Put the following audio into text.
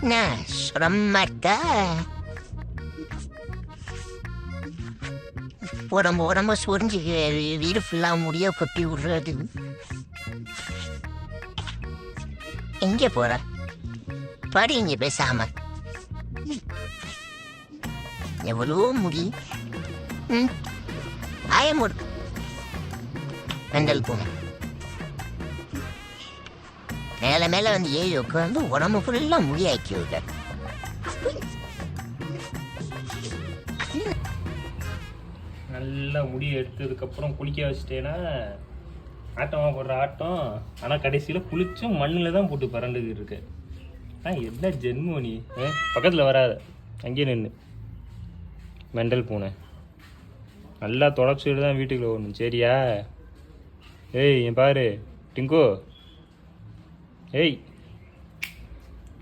நான் சுரமாட்டா உடம்பு உடம்ப சுரிஞ்சு வீடு ஃபுல்லாக முடிய கொட்டி விடுறது. எங்கே போற? படி இங்கே பேசாம. எவ்வளோ முடி. ஆயமுடு மெண்டல் போன மேலே மேலே வந்து ஏறி உட்காந்து உடம்பு ஃபுல்லாக முடியாக்கி விட. நல்லா முடியை எடுத்ததுக்கப்புறம் குளிக்க வச்சிட்டேன்னா ஆட்டமாக போடுற ஆட்டம். ஆனால் கடைசியில் குளிச்சும் மண்ணில் தான் போட்டு பறந்துக்கிட்டு இருக்கு. என்ன ஜென்மம் நீ? பக்கத்தில் வராத, அங்கேயே நின்று. மெண்டல் பூனை நல்லா தொடச்சிட்டு தான் வீட்டுக்குள்ள வரணும், சரியா? ஏய் என் பாரு டிங்கோ, ஏய்